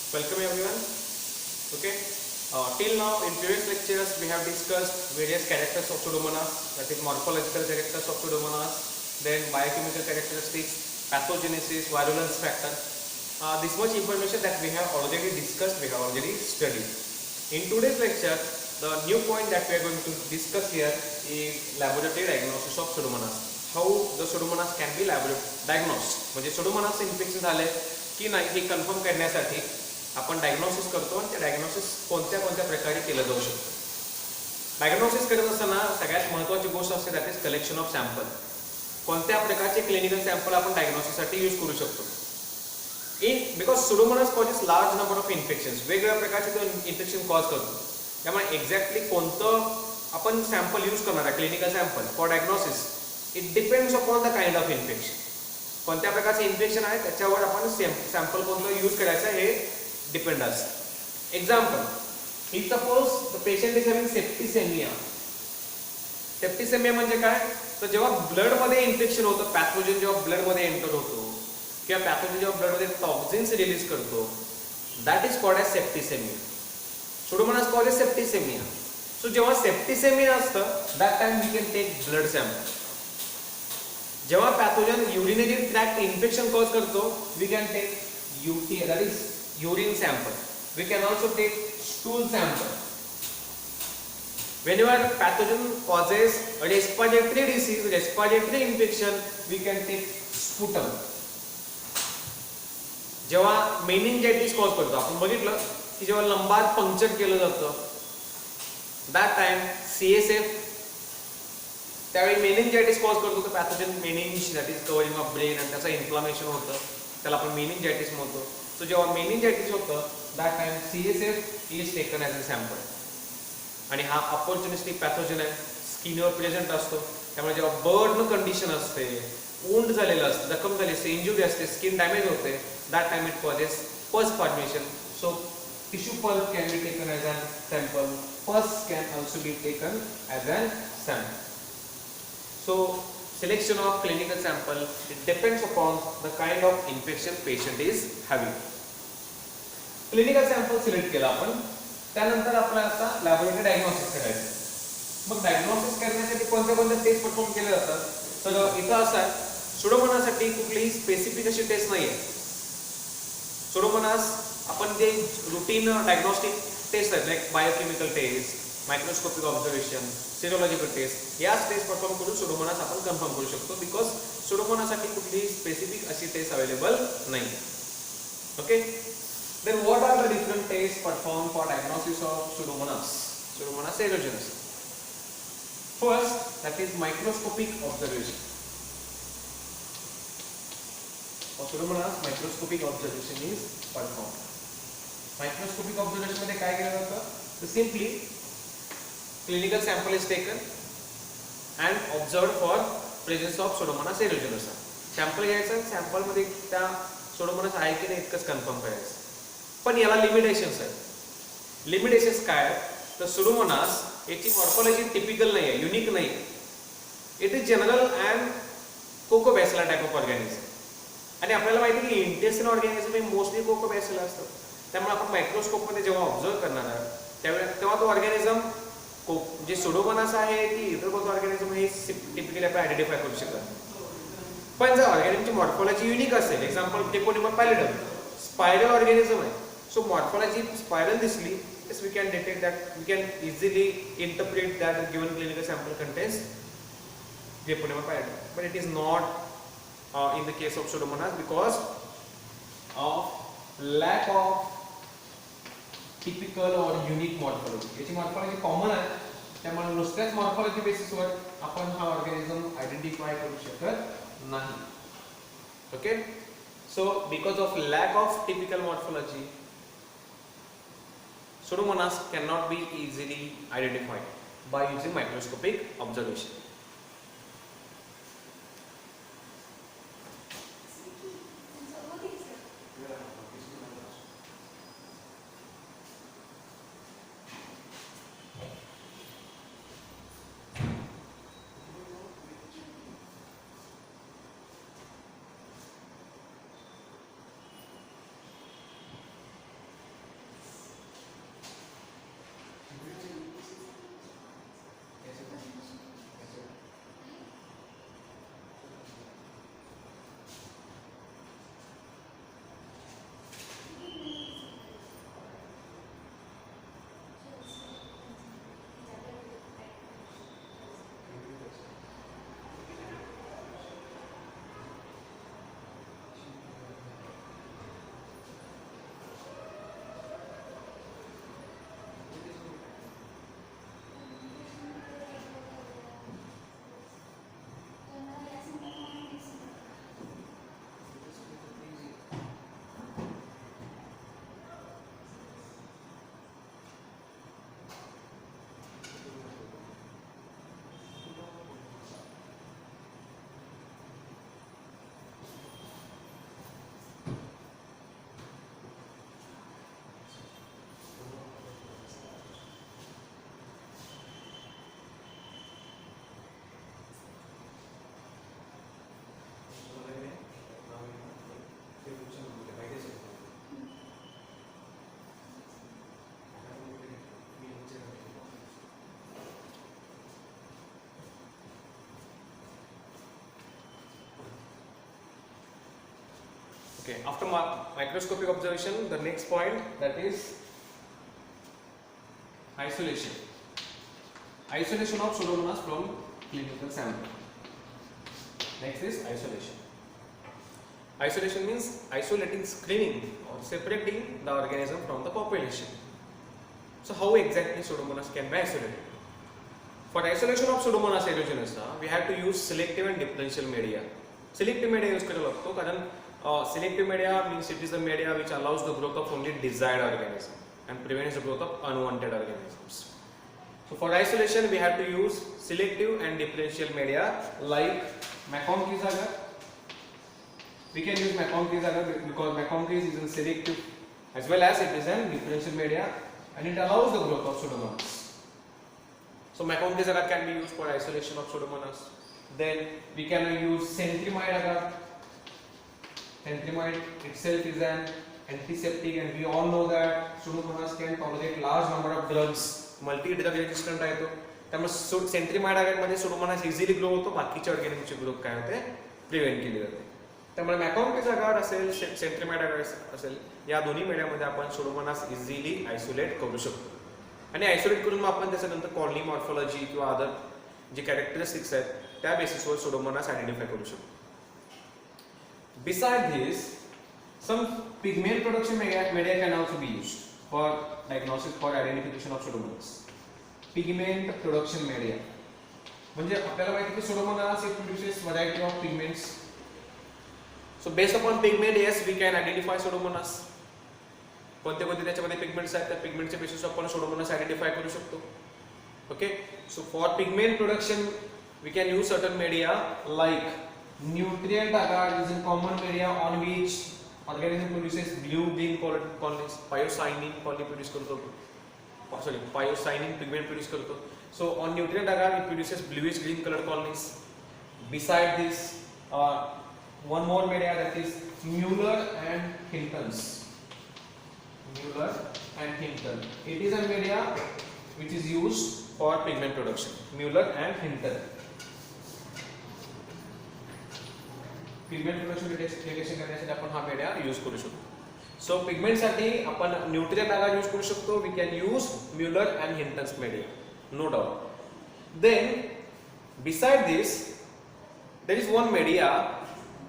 Welcome everyone. Okay. Till now in previous lectures we have discussed various characters of Pseudomonas, that is morphological characters of Pseudomonas, then biochemical characteristics, pathogenesis, virulence factor. This much information that we have already discussed, we have already studied. In today's lecture, the new point that we are going to discuss here is laboratory diagnosis of Pseudomonas. How the Pseudomonas can be diagnosed. म्हणजे Pseudomonas infection झाले की नाही हे confirm करण्यासाठी आपण diagnosis करतो आणि ते diagnosis कोणत्या कोणत्या प्रकारे केलं जाऊ शकतं. डायग्नोसिस करत असताना सगळ्यात महत्त्वाची गोष्ट असते that is collection of sample. कोणत्या प्रकारचे क्लिनिकल सॅम्पल आपण डायग्नोसिससाठी यूज करू शकतो. Because Pseudomonas causes large number of infections, वेगवेगळ्या प्रकारचे तो इन्फेक्शन कॉज करतो. त्यामुळे एक्झॅक्टली कोणतं आपण सॅम्पल यूज करणार आहे clinical sample for diagnosis, it depends upon the kind of infection. कोणत्या प्रकारचे इन्फेक्शन आहे त्याच्यावर आपण सॅम्पल कोणतं यूज करायचं हे डिपेंड असतं. Example, if suppose the patient is having septicaemia. Septicaemia म्हणजे काय, तर जेव्हा ब्लड मध्ये इन्फेक्शन होतं, पॅथोजन जेव्हा ब्लड मध्ये एंटर होतो किंवा पॅथोजन जेव्हा ब्लड मध्ये टॉक्सिन्स रिलीज करतो, that is called as septicemia. Pseudomonas causes septicemia. So जेव्हा सेप्टिसेमिया असतं that time we can take blood sample. जेव्हा pathogen urinary tract infection cause करतो we can take UTI, that is urine sample. We can also take stool sample. Whenever pathogen causes a respiratory disease, respiratory infection, we can take sputum. जेव्हा मेनिंजायटिस cause करतो, आपण बघितलं की जेव्हा lumbar puncture केलं जातं that time CSF, त्यावेळी मेनिंजायटिस cause करतो तर pathogen meninges, that is covering of brain, आणि त्याचं इन्फ्लामेशन होतं, त्याला आपण मेनिंजायटिस म्हणतो. सो जेव्हा मेनिंजायटिस होतं that time CSF is taken as a sample. आणि हा अपॉर्च्युनिस्टिक पॅथोजन आहे, स्किनवर प्रेझेंट असतो. त्यामुळे जेव्हा बर्न कंडिशन असते, वुंड झालेलं असतं, जखम झाली, इंजुरी असते, स्किन डॅमेज होते, that time it causes pus formation. So tissue pulp can be taken as a sample. Pus can also be taken as a sample. So selection of clinical sample, it depends upon the kind of infection patient is having. Clinical sample select केला आपण, त्यानंतर आपल्याला आता laboratory diagnosis करायचं. मग diagnosis करण्यासाठी कोणत्या कोणत्या test perform केल्या जातात, तर इथं असं आहे Pseudomonas कुठलीही स्पेसिफिक अशी टेस्ट नाही आहे. Pseudomonas आपण जे रुटीन डायग्नोस्टिक टेस्ट आहेत like biochemical test, microscopic observation, serological test, याच टेस्ट परफॉर्म करून Pseudomonas आपण कन्फर्म करू शकतो. बिकॉज Pseudomonas कुठलीही स्पेसिफिक अशी टेस्ट अवेलेबल नाही. Okay, then what are the different tests performed for diagnosis of Pseudomonas aerogenes? First, that is microscopic observation. For Pseudomonas microscopic observation is performed. Microscopic observation मध्ये काय केलं जातं, तर simply clinical sample is taken and observed for presence of Pseudomonas aerogenes. Sample घ्यायचं, sample मध्ये त्या Pseudomonas आहे की नाही इतकंच कन्फर्म करायचं. पण याला लिमिटेशन्स आहेत. लिमिटेशन्स काय, तर Pseudomonas याची मॉर्फॉलॉजी टिपिकल नाही आहे, युनिक नाही. It is general and coccobacilli type of organism. आणि आपल्याला माहिती आहे की इंटेस्टिन ऑर्गॅनिझम हे मोस्टली कोकोबॅसिला असतं. त्यामुळे आपण मायक्रोस्कोप मध्ये जेव्हा ऑब्झर्व करणार आहोत तेव्हा तो ऑर्गॅनिझम जे Pseudomonas आहे की इतर कोणतं ऑर्गॅनिझम हे टिपिकली आपण आयडेंटिफाय करू शकतो. पण जर ऑर्गॅनिझमची मॉर्फॉलॉजी युनिक असेल, example Treponema pallidum spiral organism आहे, सो मॉर्फॉलॉजी स्पायरल दिसली, yes we can detect that, we can easily interpret that a given clinical sample contains Treponema pallidum. But it is not in the case of Pseudomonas because of lack of typical और unique morphology. याची morphology common आहे, त्यामुळे नुसत्याच morphology बेसिसवर आपण हा organism identify करू शकत नाही. Okay, so because of lack of typical morphology Pseudomonas cannot be easily identified by using microscopic observation. Okay, after microscopic observation, the next point, that is isolation. Isolation of Pseudomonas from clinical sample. Next is isolation. Isolation means isolating, screening or separating the organism from the population. So how exactly Pseudomonas can be isolated? For isolation of Pseudomonas aeruginosa, we have to use selective and differential media. Selective media use करावा लागतो कारण selective media means it is the media which allows the growth of only desired organism and prevents the growth of unwanted organisms. So for isolation we have to use selective and differential media like McConkey's agar. We can use McConkey's agar because McConkey's is a selective as well as it is a differential media and it allows the growth of Pseudomonas. So McConkey's agar can be used for isolation of Pseudomonas. Then we can use Centromyde agar. Centromyde itself is an antiseptic and we all know that Pseudomonas can tolerate large number of drugs. Multi-drug resistant आहे तो त्यामुळे Centromyde agar मध्ये Pseudomonas easily grow होतो बाकीच्या ऑर्गॅनिजमची growth काय होते prevent केली जाते. त्यामुळे McConkey's agar असेल Centromyde agar असेल या दोन्ही मीडियामध्ये आपण Pseudomonas इझिली आयसोलेट करू शकतो आणि आयसोलेट करून मग आपण त्याच्यानंतर कॉलनी मॉर्फोलॉजी किंवा अदर जे कॅरेक्टरिस्टिक्स आहेत त्या बेसिसवर Pseudomonas आयडेंटिफाय करू शकतो. Besides this, some pigment production media can also be used for diagnosis for identification of Pseudomonas. Pigment production media म्हणजे आपल्याला माहिती आहे की Pseudomonas it produces variety of pigments. So based upon pigment, yes, we can identify Pseudomonas. कोणते कोणते त्याच्यामध्ये pigments आहेत त्या पिगमेंटच्या बेसिसवर आपण Pseudomonas आयडेंटिफाय करू शकतो. Okay, so for pigment production we can use certain media like nutrient agar is a common media on which organism produces blue-green colonies. Pyocyanin produce करतो. Sorry, pyocyanin pigment produce करतो. So on nutrient agar it produces bluish green colored colonies. Beside this, one more media that is Mueller and Hinton's. Mueller and Hinton. It is a media which is used for pigment production. Mueller and Hinton. Pigment production detection करण्यासाठी आपण हा media use करू शकतो. सो pigment साठी आपण nutrient agar use करू शकतो. We can use Mueller and Hinton's media, no doubt. Then beside this there is one media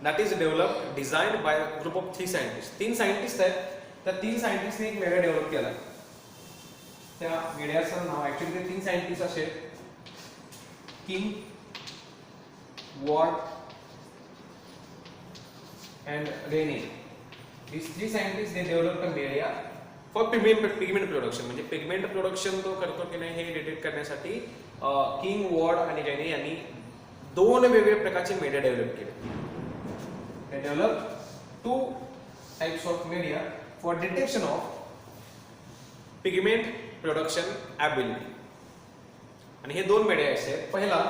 that is developed, designed by a group of 3 scientists. 3 scientist आहेत. त्या 3 सायंटिस्टने एक media develop केला. त्या मीडियाचं नाव actually ते 3 scientist असे King, Ward and Rennie. These 3 scientists they developed a media for pigment production. म्हणजे pigment production तो करतो की नाही हे डिटेक्ट करण्यासाठी किंग, वॉर्ड आणि रेनी यांनी 2 वेगवेगळ्या प्रकारचे मीडिया डेव्हलप केले. They developed 2 types of media for detection of pigment production ability. आणि हे 2 मीडिया आहेत. पहिला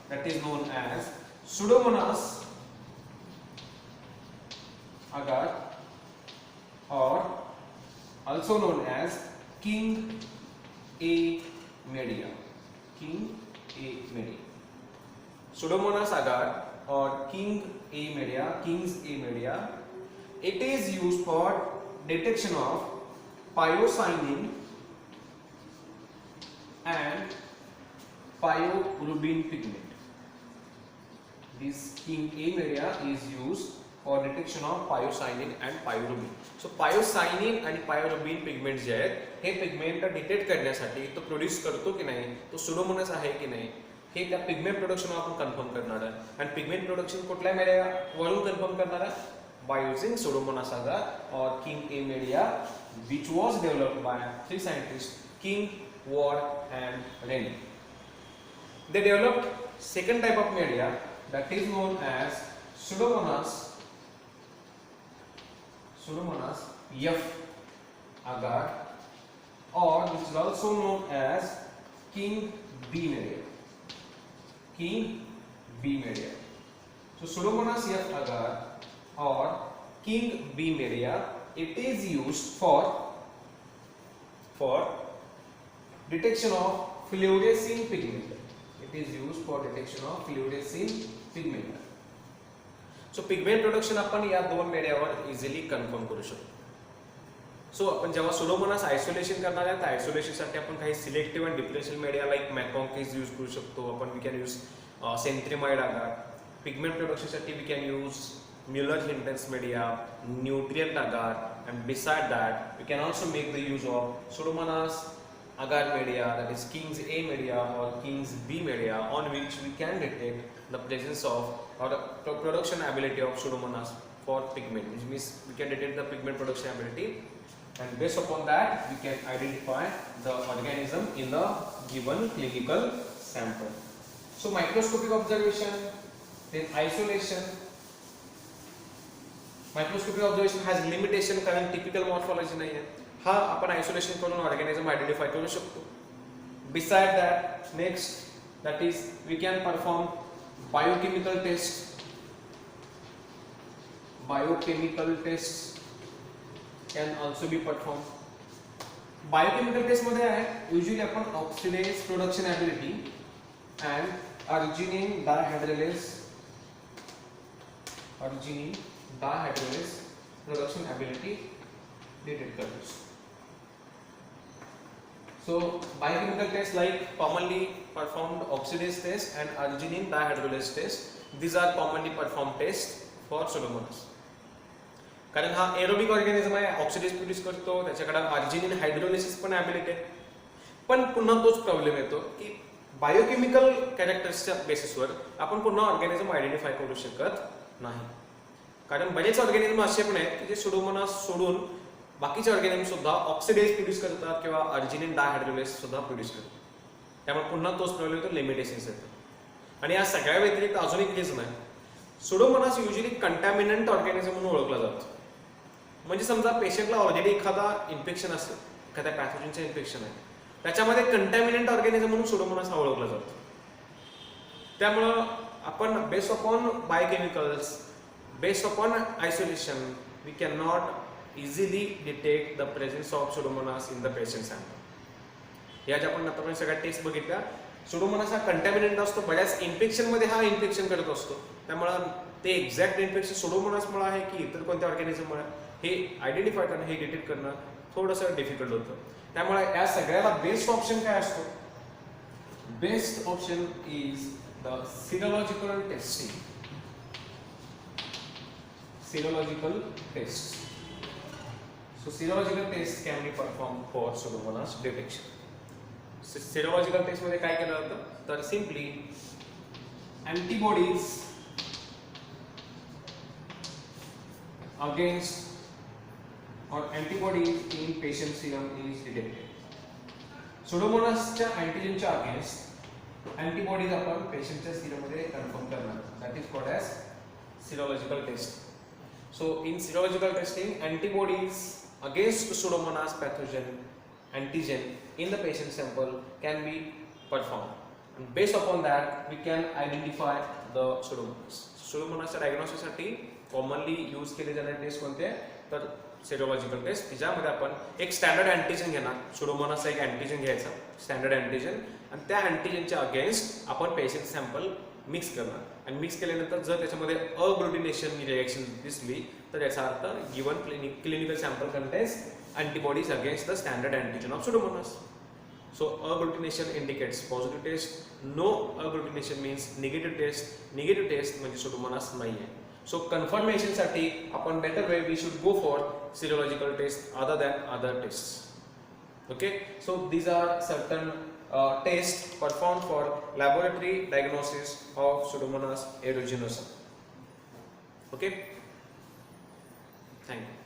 that is known as Pseudomonas agar or also known as King A media. King A media. Pseudomonas agar or King A media, King's A media. It is used for detection of pyocyanin and pyorubin pigment. This King A media is used for detection of pyocyanin and pyorubin. So pyocyanin आणि pyorubin pigment जे आहेत हे pigment detect करण्यासाठी तो produce करतो की नाही, तो Pseudomonas आहे की नाही हे त्या पिगमेंट प्रोडक्शनवर आपण कन्फर्म करणार आहे. आणि पिगमेंट प्रोडक्शन कुठल्या मीडिया वरून कन्फर्म करणार आहे? By using Pseudomonas agar or King A media, which was developed by 3 scientists, King, Ward and Rennie. They developed second type of media that is known as Pseudomonas F agar, or which is also known as King B media. King B media. So Pseudomonas F agar or King B media, it is used for detection of fluorescent pigment. It is used for detection of fluorescent pigment. So pigment production आपण या दोन मीडियावर easily confirm करू शकतो. सो आपण जेव्हा Pseudomonas isolation करणार आहे, त्या आयसोलेशनसाठी आपण काही selective and depletion media like MacConkey's use करू शकतो. आपण we can use cetrimide agar. Pigment प्रोडक्शनसाठी we can use Mueller Hinton's media, nutrient agar, and beside that we can also make the use of Pseudomonas agar media, that is King's A media or King's B media, on which we can detect the presence of or the production ability of Pseudomonas for pigment, which means we can detect the pigment production ability, and based upon that we can identify the organism in the given clinical sample. So microscopic observation, then isolation. Microscopic observation has limitation, कारण typical morphology नाही आहे. हा आपण isolation करून organism identify करू शकतो. Beside that next that is we can perform biochemical test. Biochemical test can also be perform. Biochemical test मध्ये आहे युजली आपण oxidase production ability and arginine dihydrolase production ability detect करतो. So biochemical tests like commonly performed oxidase test and arginine dihydrolase test, these are commonly performed tests for Pseudomonas. कारण हा aerobic organism आहे, oxidase produce करतो, त्याच्याकडे arginine hydrolysis पण ability आहे. पण पुन्हा तोच प्रॉब्लेम येतो की बायोकेमिकल कॅरेक्टर्सच्या बेसिसवर आपण पुन्हा ऑर्गॅनिझम आयडेंटिफाय करू शकत नाही. कारण बरेच ऑर्गॅनिझम असे पण आहेत की जे सुडोमोनास सोडून बाकीचे ऑर्गॅनिझम सुद्धा ऑक्सिडेज प्रोड्यूस करतात किंवा अर्जिनिन डायहायड्रोलेज सुद्धा प्रोड्यूस करतात. त्यामुळे पुन्हा तोच प्रॉब्लेम येतो, लिमिटेशन्स येतात. आणि या सगळ्या व्यतिरिक्त अजून एक रिझन आहे, सुडोमोनास युजली कंटॅमिनंट ऑर्गॅनिझम म्हणून ओळखला जातो. म्हणजे समजा पेशंटला ऑलरेडी एखादा इन्फेक्शन असेल, एखाद्या पॅथोजनचं इन्फेक्शन आहे, त्याच्यामध्ये कंटॅमिनंट ऑर्गॅनिझम म्हणून सुडोमोनास हा ओळखला जातो. त्यामुळं आपण based upon biochemicals, based upon isolation, we cannot easily detect the presence of Pseudomonas in the patient sample. या ज्या आपण आता सगळ्या टेस्ट बघितल्या, Pseudomonas हा कंटॅमिनंट असतो, बऱ्याच इन्फेक्शन मध्ये हा इन्फेक्शन करत असतो. त्यामुळे ते एक्झॅक्ट इन्फेक्शन Pseudomonas मुळे आहे की इतर कोणत्या ऑर्गॅनिझम मुळे हे आयडेंटिफाय करणं, हे डिटेक्ट करणं थोडंसं डिफिकल्ट होतं. त्यामुळे या सगळ्याला बेस्ट ऑप्शन काय असतो? Best option is the serological testing. Serological tests. So serological tests can be performed for Pseudomonas detection. Serological test मध्ये काय केलं जातं तर simply antibodies against or antibodies in patient serum is detected. Pseudomonasच्या अँटीजेनच्या against antibodies आपण पेशंटच्या serum मध्ये कन्फर्म करणार. That is called as serological test. So in serological testing, antibodies against Pseudomonas pathogen antigen in the patient sample can be performed, and based upon that we can identify the Pseudomonas. Pseudomonas diagnosis साठी commonly use केले जाणारे test कोणते तर serological test, ज्यामध्ये आपण एक standard antigen घेणार. Pseudomonas एक अँटीजन घ्यायचा, स्टँडर्ड अँटीजन, आणि त्या अँटीजनच्या अगेन्स्ट आपण पेशंट सॅम्पल मिक्स करणार. आणि मिक्स केल्यानंतर जर त्याच्यामध्ये अग्लुटिनेशन रिएक्शन दिसली तर याचा अर्थ given clinical sample contains antibodies against the standard antigen of Pseudomonas. So agglutination indicates positive test, no agglutination means negative test. Negative test म्हणजे Pseudomonas नाही आहे. सो कन्फर्मेशनसाठी आपण better way we should go for serological test other than other test. Okay, so these are certain tests performed for laboratory diagnosis of Pseudomonas aeruginosa. Okay, thank you.